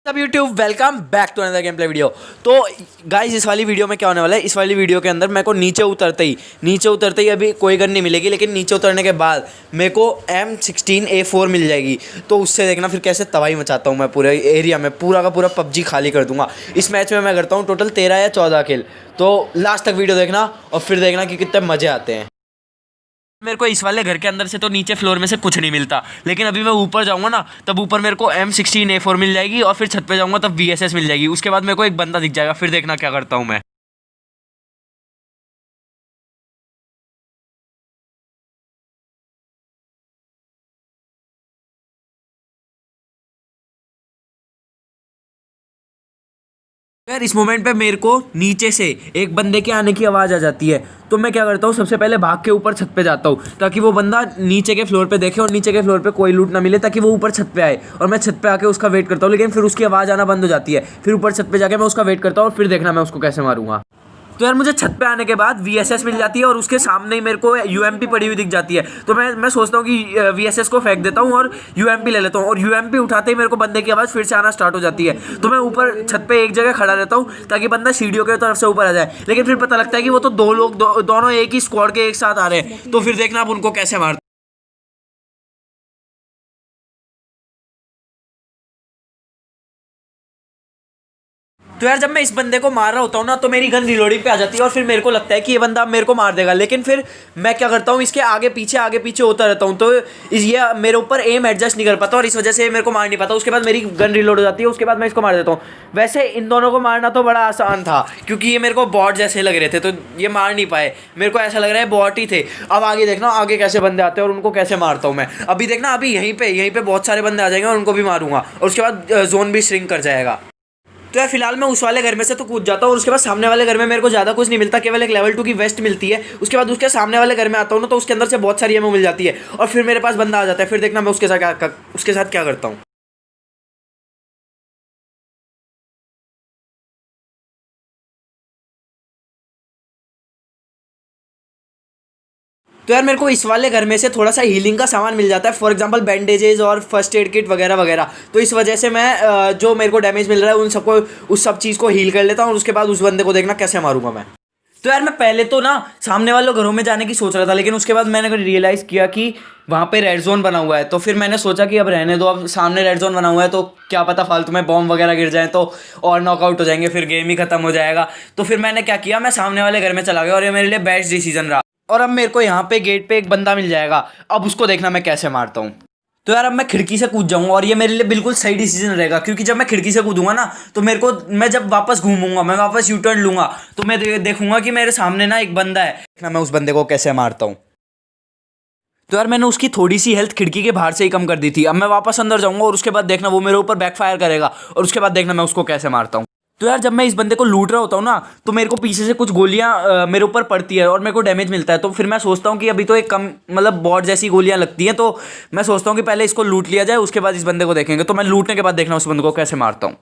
सब YouTube welcome back to another game play video. तो guys इस वाली वीडियो में क्या होने वाला है, इस वाली वीडियो के अंदर मेरे को नीचे उतरते ही अभी कोई गन नहीं मिलेगी, लेकिन नीचे उतरने के बाद मेरे को M16A4 मिल जाएगी। तो उससे देखना फिर कैसे तबाही मचाता हूँ मैं पूरे एरिया में, पूरा का पूरा पबजी खाली कर दूंगा। इस मैच में मैं करता हूँ टोटल 13 या 14 किल। तो लास्ट तक वीडियो देखना और फिर देखना कि कितने मज़े आते हैं। मेरे को इस वाले घर के अंदर से तो नीचे फ्लोर में से कुछ नहीं मिलता, लेकिन अभी मैं ऊपर जाऊंगा ना, तब ऊपर मेरे को M16A4 मिल जाएगी और फिर छत पे जाऊंगा तब VSS मिल जाएगी। उसके बाद मेरे को एक बंदा दिख जाएगा, फिर देखना क्या करता हूँ मैं। यार इस मोमेंट पे मेरे को नीचे से एक बंदे के आने की आवाज़ आ जाती है, तो मैं क्या करता हूँ, सबसे पहले भाग के ऊपर छत पे जाता हूँ ताकि वो बंदा नीचे के फ्लोर पे देखे और नीचे के फ्लोर पे कोई लूट ना मिले, ताकि वो ऊपर छत पे आए और मैं छत पे आके उसका वेट करता हूँ। लेकिन फिर उसकी आवाज़ आना बंद हो जाती है, फिर ऊपर छत पे जाके मैं उसका वेट करता हूँ और फिर देखना मैं उसको कैसे मारूंगा। तो यार मुझे छत पे आने के बाद VSS मिल जाती है और उसके सामने ही मेरे को UMP पड़ी हुई दिख जाती है। तो मैं सोचता हूँ कि VSS को फेंक देता हूँ और UMP ले लेता हूँ, और UMP उठाते ही मेरे को बंदे की आवाज़ फिर से आना स्टार्ट हो जाती है। तो मैं ऊपर छत पे एक जगह खड़ा रहता हूँ ताकि बंदा सीढ़ियों की तरफ से ऊपर आ जाए, लेकिन फिर पता लगता है कि वो तो दो लोग दोनों एक ही स्क्वाड के एक साथ आ रहे हैं। तो फिर देखना आप उनको कैसे मारते। तो यार जब मैं इस बंदे को मार रहा होता हूँ ना, तो मेरी गन रिलोडिंग पे आ जाती है और फिर मेरे को लगता है कि ये बंदा मेरे को मार देगा, लेकिन फिर मैं क्या करता हूँ, इसके आगे पीछे होता रहता हूँ। तो ये मेरे ऊपर एम एडजस्ट नहीं कर पाता और इस वजह से मेरे को मार नहीं पाता। उसके बाद मेरी गन रिलोड हो जाती है, उसके बाद मैं इसको मार देता हूँ। वैसे इन दोनों को मारना तो बड़ा आसान था, क्योंकि ये मेरे को बॉट जैसे लग रहे थे, तो ये मार नहीं पाए। मेरे को ऐसा लग रहा है बॉट ही थे। अब आगे देखना आगे कैसे बंदे आते हैं और उनको कैसे मारता हूँ मैं। अभी देखना अभी यहीं पे बहुत सारे बंदे आ जाएंगे और उनको भी मारूंगा, और उसके बाद जोन भी श्रिंक कर जाएगा। तो यार फिलहाल मैं उस वाले घर में से तो कूद जाता हूँ और उसके बाद सामने वाले घर में मेरे को ज़्यादा कुछ नहीं मिलता, केवल एक लेवल 2 की वेस्ट मिलती है। उसके बाद उसके सामने वाले घर में आता हूँ ना, तो उसके अंदर से बहुत सारी एमो मिल जाती है और फिर मेरे पास बंदा आ जाता है। फिर देखना मैं उसके साथ क्या करता हूँ। तो यार मेरे को इस वाले घर में से थोड़ा सा हीलिंग का सामान मिल जाता है, फॉर एग्जांपल बैंडेजेस और फर्स्ट एड किट वगैरह वगैरह। तो इस वजह से मैं जो मेरे को डैमेज मिल रहा है उस सब चीज़ को हील कर लेता हूँ और उसके बाद उस बंदे को देखना कैसे मारूंगा मैं। तो यार मैं पहले तो ना सामने वालों घरों में जाने की सोच रहा था, लेकिन उसके बाद मैंने रियलाइज़ किया कि वहाँ पे रेड जोन बना हुआ है। तो फिर मैंने सोचा कि अब रहने दो, अब सामने रेड जोन बना हुआ है तो क्या पता फालतू में बॉम्ब वगैरह गिर जाए तो और नॉकआउट हो जाएंगे, फिर गेम ही खत्म हो जाएगा। तो फिर मैंने क्या किया, मैं सामने वाले घर में चला गया और ये मेरे लिए बेस्ट डिसीजन रहा। और अब मेरे को यहाँ पे गेट पे एक बंदा मिल जाएगा, अब उसको देखना मैं कैसे मारता हूँ। तो यार अब मैं खिड़की से कूद जाऊंगा और ये मेरे लिए बिल्कुल सही डिसीजन रहेगा, क्योंकि जब मैं खिड़की से कूदूंगा ना, तो मेरे को मैं जब वापस घूमूंगा, मैं वापस यू टर्न लूंगा, तो मैं देखूंगा कि मेरे सामने ना एक बंदा है ना, मैं उस बंदे को कैसे मारता हूँ। तो यार मैंने उसकी थोड़ी सी हेल्थ खिड़की के बाहर से ही कम कर दी थी। अब मैं वापस अंदर जाऊंगा और उसके बाद देखना वो मेरे ऊपर बैकफायर करेगा और उसके बाद देखना मैं उसको कैसे मारता हूँ। तो यार जब मैं इस बंदे को लूट रहा होता हूँ ना, तो मेरे को पीछे से कुछ गोलियां मेरे ऊपर पड़ती है और मेरे को डैमेज मिलता है। तो फिर मैं सोचता हूँ कि अभी तो एक कम मतलब बॉट जैसी गोलियां लगती हैं, तो मैं सोचता हूँ कि पहले इसको लूट लिया जाए, उसके बाद इस बंदे को देखेंगे। तो मैं लूटने के बाद देखना उस बंदे को कैसे मारता हूँ।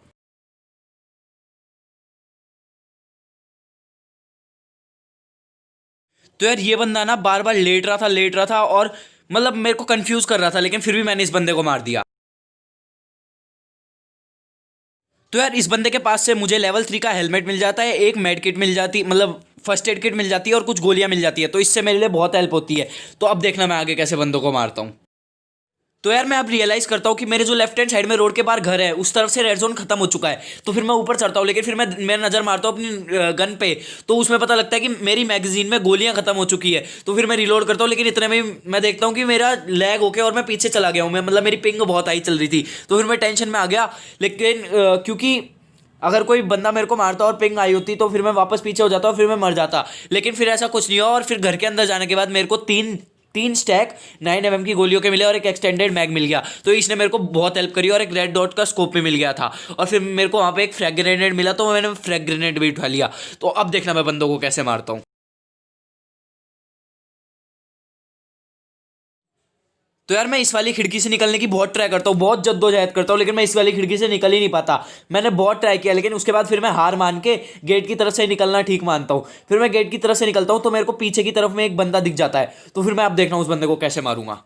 तो यार ये बंदा ना बार बार लेट रहा था और मतलब मेरे को कंफ्यूज कर रहा था, लेकिन फिर भी मैंने इस बंदे को मार दिया। तो यार इस बंदे के पास से मुझे लेवल 3 का हेलमेट मिल जाता है, एक मेड किट मिल जाती मतलब फर्स्ट एड किट मिल जाती है और कुछ गोलियां मिल जाती है। तो इससे मेरे लिए बहुत हेल्प होती है। तो अब देखना मैं आगे कैसे बंदों को मारता हूँ। तो यार मैं अब रियलाइज़ करता हूँ कि मेरे जो लेफ्ट हैंड साइड में रोड के पार घर है, उस तरफ से रेड जोन खत्म हो चुका है। तो फिर मैं ऊपर चढ़ता हूँ, लेकिन फिर मैं नज़र मारता हूँ अपनी गन पे, तो उसमें पता लगता है कि मेरी मैगजीन में गोलियां खत्म हो चुकी है। तो फिर मैं रिलोड करता हूँ, लेकिन इतने में ही मैं देखता हूँ कि मेरा लैग होके और मैं पीछे चला गया हूँ। मैं मतलब मेरी पिंग बहुत हाई चल रही थी, तो फिर मैं टेंशन में आ गया। लेकिन क्योंकि अगर कोई बंदा मेरे को मारता और पिंग आई होती, तो फिर मैं वापस पीछे हो जाता और फिर मैं मर जाता। लेकिन फिर ऐसा कुछ नहीं हुआ और फिर घर के अंदर जाने के बाद मेरे को तीन तीन स्टैक 9mm की गोलियों के मिले और एक एक्सटेंडेड मैग मिल गया। तो इसने मेरे को बहुत हेल्प करी और एक रेड डॉट का स्कोप भी मिल गया था। और फिर मेरे को वहाँ पे एक फ्रैग ग्रेनेड मिला, तो मैंने फ्रैग ग्रेनेड भी उठा लिया। तो अब देखना मैं बंदों को कैसे मारता हूँ। तो यार मैं इस वाली खिड़की से निकलने की बहुत ट्राई करता हूँ, बहुत जद्दोजहद करता हूँ, लेकिन मैं इस वाली खिड़की से निकल ही नहीं पाता। मैंने बहुत ट्राई किया, लेकिन उसके बाद फिर मैं हार मान के गेट की तरफ से निकलना ठीक मानता हूँ। फिर मैं गेट की तरफ से निकलता हूँ, तो मेरे को पीछे की तरफ में एक बंदा दिख जाता है। तो फिर मैं अब देखना उस बंदे को कैसे मारूंगा।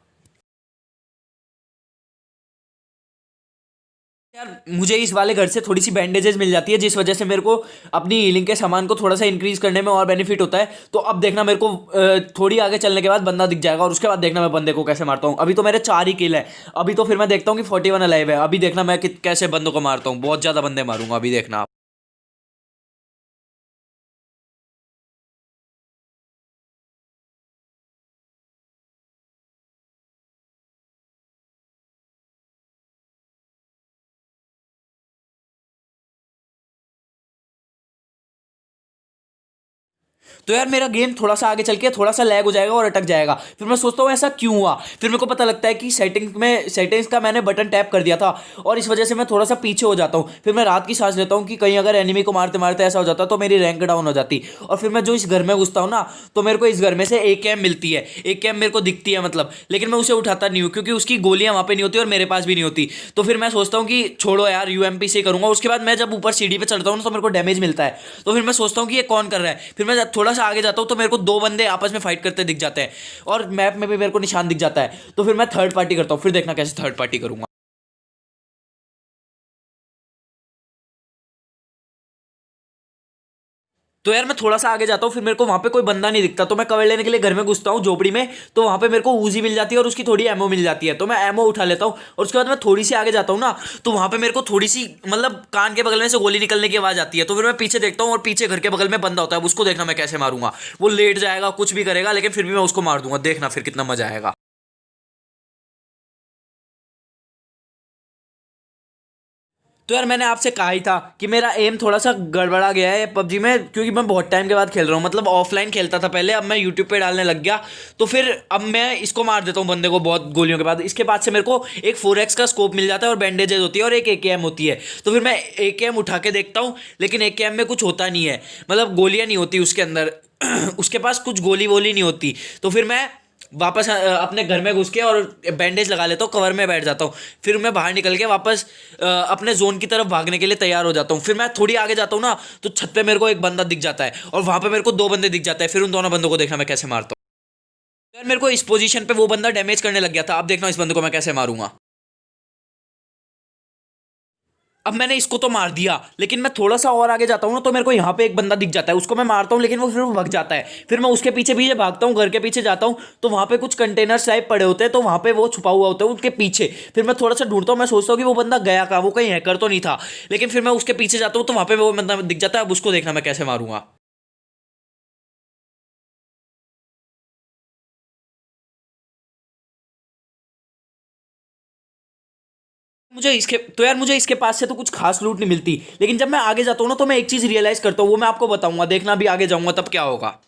यार मुझे इस वाले घर से थोड़ी सी बैंडेजेस मिल जाती है, जिस वजह से मेरे को अपनी हीलिंग के सामान को थोड़ा सा इंक्रीज करने में और बेनिफिट होता है। तो अब देखना मेरे को थोड़ी आगे चलने के बाद बंदा दिख जाएगा और उसके बाद देखना मैं बंदे को कैसे मारता हूँ। अभी तो मेरे 4 ही किल है। अभी तो फिर मैं देखता हूँ कि 41 अलाइव है। अभी देखना मैं कैसे बंदों को मारता हूँ। बहुत ज्यादा बंदे मारूंगा अभी, देखना आप। तो यार मेरा गेम थोड़ा सा आगे चल के थोड़ा सा लैग हो जाएगा और अटक जाएगा। फिर मैं सोचता हूँ ऐसा क्यों हुआ। फिर मेरे को पता लगता है कि सेटिंग्स का मैंने बटन टैप कर दिया था और इस वजह से मैं थोड़ा सा पीछे हो जाता हूँ। फिर मैं रात की सांस लेता हूँ कि कहीं अगर एनिमी को मारते मारते ऐसा हो जाता तो मेरी रैंक डाउन हो जाती। और फिर मैं जो इस घर में घुसता हूँ ना, तो मेरे को इस घर में से एक कैम मिलती है, एक कैम मेरे को दिखती है मतलब, लेकिन मैं उसे उठाता नहीं हूँ क्योंकि उसकी गोलियां वहां पे नहीं होती और मेरे पास भी नहीं होती। तो फिर मैं सोचता हूँ कि छोड़ो यार, यूएमपी से करूंगा। उसके बाद मैं जब ऊपर सीढ़ी पे चढ़ता हूँ ना, तो मेरे को डैमेज मिलता है। तो फिर मैं सोचता हूँ कि ये कौन कर रहा है। फिर मैं जब थोड़ा सा आगे जाता हूँ तो मेरे को 2 बंदे आपस में फाइट करते दिख जाते हैं और मैप में भी मेरे को निशान दिख जाता है। तो फिर मैं थर्ड पार्टी करता हूँ। फिर देखना कैसे थर्ड पार्टी करूंगा। तो यार मैं थोड़ा सा आगे जाता हूँ, फिर मेरे को वहां पे कोई बंदा नहीं दिखता। तो मैं कवर लेने के लिए घर में घुसता हूँ झोपड़ी में। तो वहां पे मेरे को ऊजी मिल जाती है और उसकी थोड़ी एमओ मिल जाती है। तो मैं एमओ उठा लेता हूँ और उसके बाद मैं थोड़ी सी आगे जाता हूँ ना, तो वहां पे मेरे को थोड़ी सी मतलब कान के बगल में से गोली निकलने की आवाज आती है। तो फिर मैं पीछे देखता हूँ और पीछे घर के बगल में बंदा होता है। उसको देखना मैं कैसे मारूंगा। वो लेट जाएगा, कुछ भी करेगा, लेकिन फिर भी मैं उसको मार दूंगा। देखना फिर कितना मजा आएगा। तो यार मैंने आपसे कहा ही था कि मेरा एम थोड़ा सा गड़बड़ा गया है पबजी में, क्योंकि मैं बहुत टाइम के बाद खेल रहा हूँ। मतलब ऑफलाइन खेलता था पहले, अब मैं यूट्यूब पे डालने लग गया। तो फिर अब मैं इसको मार देता हूँ बंदे को बहुत गोलियों के बाद। इसके बाद से मेरे को एक 4x का स्कोप मिल जाता है और बैंडेजेस होती है और एक AKM होती है। तो फिर मैं AKM उठा के देखता हूँ, लेकिन AKM में कुछ होता नहीं है, मतलब गोलियां नहीं होती उसके अंदर। उसके पास कुछ गोली वोली नहीं होती। तो फिर मैं वापस अपने घर में घुस के और बैंडेज लगा लेता हूँ, कवर में बैठ जाता हूँ। फिर मैं बाहर निकल के वापस अपने जोन की तरफ भागने के लिए तैयार हो जाता हूँ। फिर मैं थोड़ी आगे जाता हूँ ना, तो छत पे मेरे को एक बंदा दिख जाता है और वहां पे मेरे को 2 बंदे दिख जाते हैं। फिर उन दोनों बंदों को देखना मैं कैसे मारता हूँ। यार मेरे को इस पोजीशन पे वो बंदा डैमेज करने लग गया था। अब देखना इस बंदे को मैं कैसे मारूंगा। अब मैंने इसको तो मार दिया, लेकिन मैं थोड़ा सा और आगे जाता हूँ ना, तो मेरे को यहाँ पे एक बंदा दिख जाता है। उसको मैं मारता हूँ, लेकिन वो फिर वो भाग जाता है। फिर मैं उसके पीछे पीछे भागता हूँ, घर के पीछे जाता हूँ। तो वहाँ पे कुछ कंटेनर टाइप पड़े होते हैं, तो वहाँ पे वो छुपा हुआ होता है उनके पीछे। फिर मैं थोड़ा सा ढूंढता हूँ, मैं सोचता हूँ कि वो बंदा गया कहाँ, वो कहीं हैकर तो नहीं था। लेकिन फिर मैं उसके पीछे जाता हूँ, तो वहाँ पे वो बंदा दिख जाता है। अब उसको देखना मैं कैसे मारूंगा। मुझे इसके पास से तो कुछ खास लूट नहीं मिलती, लेकिन जब मैं आगे जाता हूँ ना, तो मैं एक चीज रियलाइज करता हूँ। वो मैं आपको बताऊंगा, देखना अभी आगे जाऊंगा तब क्या होगा।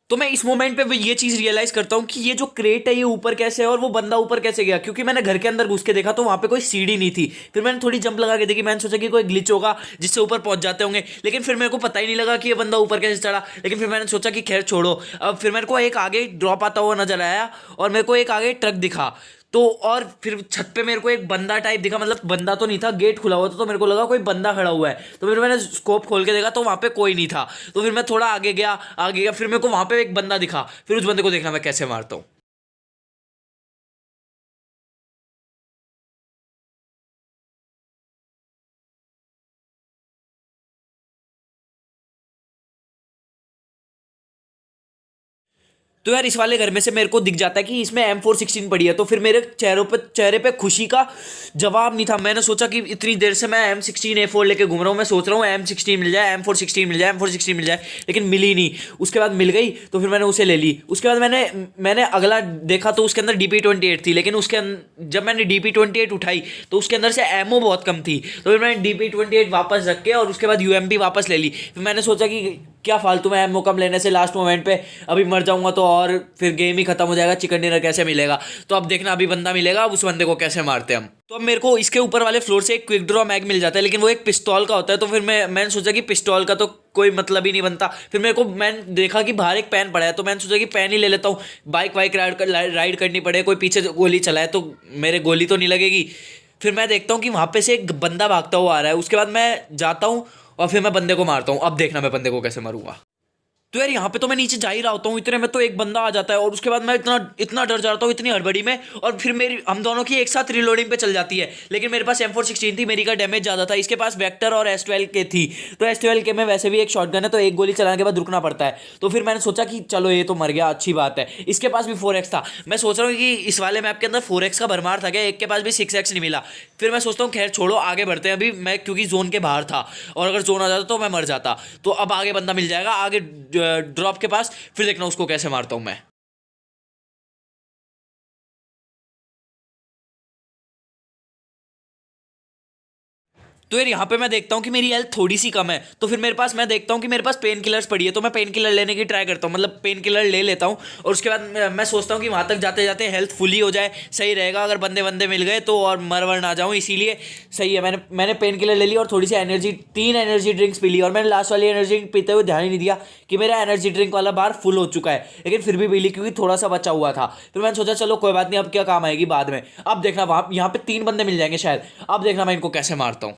तो मैं इस मोमेंट पे ये चीज रियलाइज करता हूँ कि ये जो क्रेट है ये ऊपर कैसे है और वो बंदा ऊपर कैसे गया, क्योंकि मैंने घर के अंदर घुस के देखा तो वहां पे कोई सीढ़ी नहीं थी। फिर मैंने थोड़ी जंप लगा के देखी, मैंने सोचा कि कोई ग्लिच होगा जिससे ऊपर पहुंच जाते होंगे, लेकिन फिर मेरे को पता ही नहीं लगा कि ये बंदा ऊपर कैसे चढ़ा। लेकिन फिर मैंने सोचा कि खैर छोड़ो। अब फिर मेरे को एक आगे ड्रॉप आता हुआ नजर आया और मेरे को एक आगे ट्रक दिखा। तो और फिर छत पे मेरे को एक बंदा टाइप दिखा, मतलब बंदा तो नहीं था, गेट खुला हुआ था, तो मेरे को लगा कोई बंदा खड़ा हुआ है। तो फिर मैंने स्कोप खोल के देखा तो वहां पे कोई नहीं था। तो फिर मैं थोड़ा आगे गया, फिर मेरे को वहां पे एक बंदा दिखा। फिर उस बंदे को देखना मैं कैसे मारता हूँ। तो यार इस वाले घर में से मेरे को दिख जाता है कि इसमें M416 पड़ी है। तो फिर मेरे चेहरे पे खुशी का जवाब नहीं था। मैंने सोचा कि इतनी देर से मैं M16A4 लेके घूम रहा हूँ, मैं सोच रहा हूँ M16 मिल जाए, M416 मिल जाए, M416 मिल जाए, लेकिन मिली नहीं। उसके बाद मिल गई तो फिर मैंने उसे ले ली। उसके बाद मैंने अगला देखा तो उसके अंदर DP28 थी, लेकिन जब मैंने DP28 उठाई तो उसके अंदर से एमओ बहुत कम थी। तो फिर मैंने DP28 वापस रख के और उसके बाद UMP वापस ले ली। फिर मैंने सोचा कि क्या फालतू में एमओ कम लेने से लास्ट मोमेंट पे अभी मर जाऊंगा तो और फिर गेम ही खत्म हो जाएगा, चिकन डिनर कैसे मिलेगा। तो अब देखना अभी बंदा मिलेगा, अब उस बंदे को कैसे मारते हैं हम। तो अब मेरे को इसके ऊपर वाले फ्लोर से एक क्विक ड्रॉ मैग मिल जाता है, लेकिन वो एक पिस्तौल का होता है। तो फिर मैंने सोचा कि पिस्तौल का तो कोई मतलब ही नहीं बनता। फिर मैंने देखा कि बाहर एक पेन पड़ा है, तो मैंने सोचा कि पेन ही ले लेता हूँ, बाइक वाइक राइड करनी पड़े, कोई पीछे गोली चलाए तो मेरे गोली तो नहीं लगेगी। फिर मैं देखता हूँ कि वहाँ पे से एक बंदा भागता हुआ आ रहा है। उसके बाद मैं जाता हूँ और फिर मैं बंदे को मारता हूँ। अब देखना मैं बंदे को कैसे मारूंगा। तो यार यहाँ पे तो मैं नीचे जा ही रहा होता हूँ, इतने में तो एक बंदा आ जाता है और उसके बाद मैं इतना इतना डर जाता हूँ इतनी हड़बड़ी में, और फिर मेरी हम दोनों की एक साथ रिलोडिंग पे चल जाती है। लेकिन मेरे पास M416 थी, मेरी का डैमेज ज़्यादा था, इसके पास वेक्टर और S12 के थी। तो S12 के में वैसे भी एक शॉटगन है, तो एक गोली चलाने के बाद रुकना पड़ता है। तो फिर मैंने सोचा कि चलो ये तो मर गया, अच्छी बात है। इसके पास भी 4x था। मैं सोच रहा हूँ कि इस वाले मैप के अंदर 4x का भरमार था क्या, एक के पास भी 6x नहीं मिला। फिर मैं सोचता हूँ खैर छोड़ो, आगे बढ़ते हैं। अभी मैं क्योंकि जोन के बाहर था और अगर जोन आ जाता तो मैं मर जाता। तो अब आगे बंदा मिल जाएगा, आगे ड्रॉप के पास, फिर देखना उसको कैसे मारता हूं मैं। तो यार यहाँ पे मैं देखता हूँ कि मेरी हेल्थ थोड़ी सी कम है, तो फिर मैं देखता हूँ कि मेरे पास पेन किलर्स पड़ी है, तो मैं पेन किलर लेने की ट्राई करता हूँ, मतलब पेन किलर ले लेता हूँ। और उसके बाद मैं सोचता हूँ कि वहाँ तक जाते जाते हेल्थ फुली हो जाए, सही रहेगा, अगर बंदे बंदे मिल गए तो और मर वर ना जाऊँ, इसीलिए सही है। मैंने पेन किलर ले ली और थोड़ी सी एनर्जी 3 एनर्जी ड्रिंक्स पी ली, और मैंने लास्ट वाली एनर्जी ड्रिंक पीते हुए ध्यान ही नहीं दिया कि मेरा एनर्जी ड्रिंक वाला बार फुल हो चुका है, लेकिन फिर भी पी ली क्योंकि थोड़ा सा बचा हुआ था। फिर मैंने सोचा चलो कोई बात नहीं, अब क्या काम आएगी बाद में। अब देखना वहाँ यहाँ पे 3 बंदे मिल जाएंगे शायद, अब देखना मैं इनको कैसे मारता हूँ।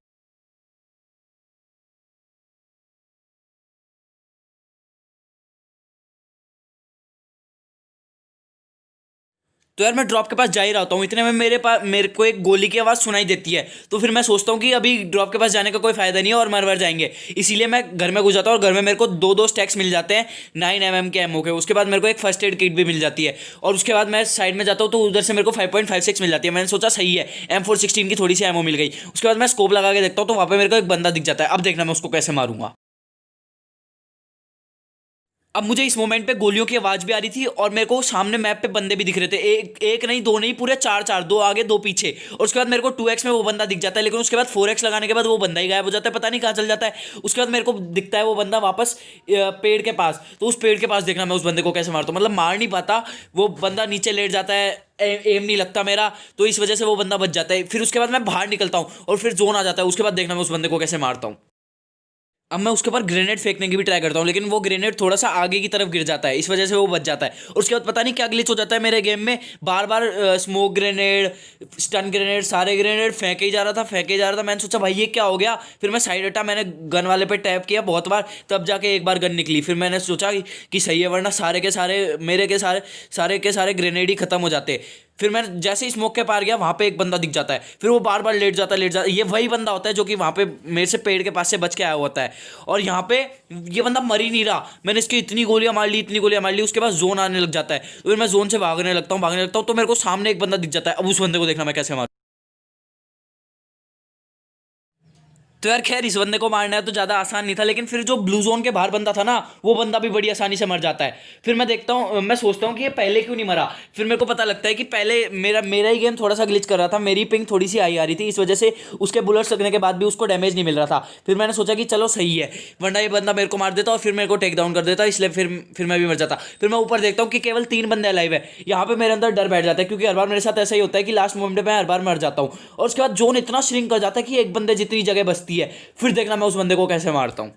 तो यार मैं ड्रॉप के पास जा ही रहता हूँ, इतने में मेरे को एक गोली की आवाज़ सुनाई देती है। तो फिर मैं सोचता हूँ कि अभी ड्रॉप के पास जाने का कोई फायदा नहीं है और मर जाएंगे, इसीलिए मैं घर में घुस जाता हूँ। और घर में मेरे को दो स्टैक्स मिल जाते हैं 9 mm के एमओ के। उसके बाद मेरे को एक फर्स्ट एड किट भी मिल जाती है, और उसके बाद मैं साइड में जाता हूँ तो उधर से मेरे को 5.56 मिल जाती है। मैंने सोचा सही है, M416 की थोड़ी सी एमओ मिल गई। उसके बाद मैं स्कोप लगा के देखता हूँ तो वहाँ पे मेरे को एक बंदा दिख जाता है। अब देखना मैं उसको कैसे मारूंगा। अब मुझे इस मोमेंट पे गोलियों की आवाज भी आ रही थी और मेरे को सामने मैप पे बंदे भी दिख रहे थे, एक एक नहीं दो नहीं, पूरे चार चार, दो आगे दो पीछे। और उसके बाद मेरे को 2x में वो बंदा दिख जाता है, लेकिन उसके बाद 4x लगाने के बाद वो बंदा ही गायब हो जाता है, पता नहीं कहाँ चल जाता है। उसके बाद मेरे को दिखता है वो बंदा वापस पेड़ के पास। तो उस पेड़ के पास देखना मैं उस बंदे को कैसे मारता हूँ, मतलब मार नहीं पाता, वो बंदा नीचे लेट जाता है, एम नहीं लगता मेरा, तो इस वजह से वो बंदा बच जाता है। फिर उसके बाद मैं बाहर निकलता हूँ और फिर जोन आ जाता है। उसके बाद देखना मैं उस बंदे को कैसे मारता हूँ। अब मैं उसके ऊपर ग्रेनेड फेंकने की भी ट्राई करता हूँ, लेकिन वो ग्रेनेड थोड़ा सा आगे की तरफ गिर जाता है, इस वजह से वो बच जाता है। और उसके बाद पता नहीं क्या ग्लिच हो जाता है मेरे गेम में, बार बार स्मोक ग्रेनेड, स्टन ग्रेनेड, सारे ग्रेनेड फेंके ही जा रहा था, फेंके ही जा रहा था। मैंने सोचा भाई ये क्या हो गया। फिर मैं साइड हटा, मैंने गन वाले पे टैप किया बहुत बार, तब जाके एक बार गन निकली। फिर मैंने सोचा कि सही है, वरना सारे के सारे मेरे के सारे ग्रेनेड ही खत्म हो जाते। फिर मैं जैसे ही स्मोक के पार गया, वहां पे एक बंदा दिख जाता है, फिर वो बार बार लेट जाता है। ये वही बंदा होता है जो कि वहां पे मेरे से पेड़ के पास से बच के आया होता है। और यहाँ पे ये बंदा मर ही नहीं रहा, मैंने इसकी इतनी गोलियां मार ली, इतनी गोलियां मार ली, उसके बाद जोन आने लग जाता है। तो फिर मैं जोन से भागने लगता हूँ, तो मेरे को सामने एक बंदा दिख जाता है। अब उस बंदे को देखना मैं कैसे मारूं। तो यार खैर इस बंदे को मारना है तो ज़्यादा आसान नहीं था, लेकिन फिर जो ब्लू जोन के बाहर बंदा था ना, वो बंदा भी बड़ी आसानी से मर जाता है। फिर मैं देखता हूँ, मैं सोचता हूँ कि ये पहले क्यों नहीं मरा। फिर मेरे को पता लगता है कि पहले मेरा ही गेम थोड़ा सा ग्लिच कर रहा था, मेरी पिंग थोड़ी सी आई आ रही थी, इस वजह से उसके बुलेट्स लगने के बाद भी उसको डैमेज नहीं मिल रहा था। फिर मैंने सोचा कि चलो सही है, वरना ये बंदा मेरे को मार देता और फिर मेरे को टेक डाउन कर देता, इसलिए फिर मैं भी मर जाता। फिर मैं ऊपर देखता हूँ कि केवल 3 बंदे अलाइव है। यहाँ पे मेरे अंदर डर बैठ जाता है, क्योंकि हर बार मेरे साथ ऐसा ही होता है कि लास्ट मोमेंट में मैं हर बार मर जाता हूँ, और उसके बाद जोन इतना श्रिंक कर जाता है कि एक बंदे जितनी जगह बचती है। फिर देखना मैं उस बंदे को कैसे मारता हूँ।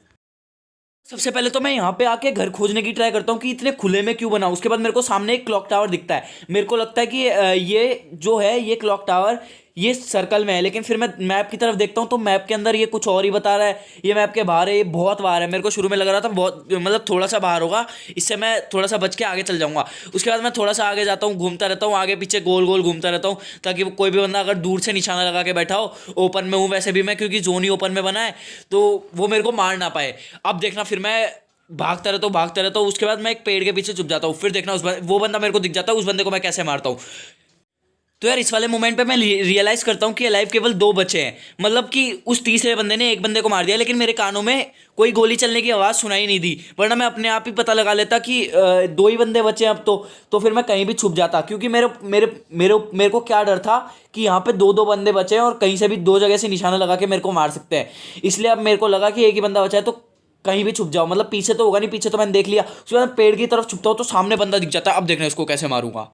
सबसे पहले तो मैं यहाँ पे आके घर खोजने की ट्राई करता हूँ कि इतने खुले में क्यों बना। उसके बाद मेरे को सामने एक क्लॉक टावर दिखता है, मेरे को लगता है कि ये जो है ये क्लॉक टावर ये सर्कल में है, लेकिन फिर मैं मैप की तरफ देखता हूँ तो मैप के अंदर ये कुछ और ही बता रहा है, ये मैप के बाहर है, ये बहुत बाहर है। मेरे को शुरू में लग रहा था बहुत, मतलब थोड़ा सा बाहर होगा, इससे मैं थोड़ा सा बच के आगे चल जाऊंगा। उसके बाद मैं थोड़ा सा आगे जाता हूँ, घूमता रहता हूँ, आगे पीछे गोल गोल घूमता रहता हूँ, ताकि वो कोई भी बंदा अगर दूर से निशाना लगा के बैठा हो, ओपन में हूँ वैसे भी मैं, क्योंकि जोन ही ओपन में बना है, तो वो मेरे को मार ना पाए। अब देखना फिर मैं भागता रहता हूँ। उसके बाद मैं एक पेड़ के पीछे छुप जाता हूँ। फिर देखना वो बंदा मेरे को दिख जाता है, उस बंदे को मैं कैसे मारता हूँ। तो यार इस वाले मोमेंट पे मैं रियलाइज करता हूँ कि अलाइव केवल 2 बचे हैं, मतलब कि उस तीसरे बंदे ने एक बंदे को मार दिया, लेकिन मेरे कानों में कोई गोली चलने की आवाज़ सुनाई नहीं दी, वरना मैं अपने आप ही पता लगा लेता कि 2 ही बंदे बचे हैं अब तो फिर मैं कहीं भी छुप जाता, क्योंकि मेरे मेरे मेरे मेरे को क्या डर था कि यहाँ पे दो दो बंदे बचे हैं और कहीं से भी 2 जगह से निशाना लगा के मेरे को मार सकते हैं। इसलिए अब मेरे को लगा कि एक ही बंदा बचा है, तो कहीं भी छुप जाओ, मतलब पीछे तो होगा नहीं, पीछे तो मैंने देख लिया। उसके बाद पेड़ की तरफ छुपता हूँ तो सामने बंदा दिख जाता है। अब देखना इसको कैसे मारूंगा।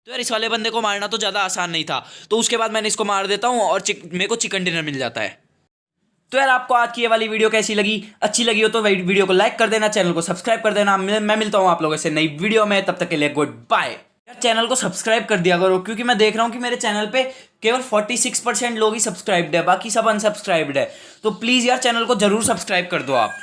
तो यार इस वाले बंदे को मारना तो ज़्यादा आसान नहीं था, तो उसके बाद मैंने इसको मार देता हूँ और मेरे को चिकन डिनर मिल जाता है। तो यार आपको आज की ये वाली वीडियो कैसी लगी? अच्छी लगी हो तो वीडियो को लाइक कर देना, चैनल को सब्सक्राइब कर देना। मैं मिलता हूँ आप लोगों से नई वीडियो में, तब तक के लिए गुड बाय। यार चैनल को सब्सक्राइब कर दिया करो, क्योंकि मैं देख रहा हूँ कि मेरे चैनल पे केवल 46% लोग ही सब्सक्राइब्ड है, बाकी सब अनसब्सक्राइब्ड है। तो प्लीज़ यार चैनल को जरूर सब्सक्राइब कर दो आप।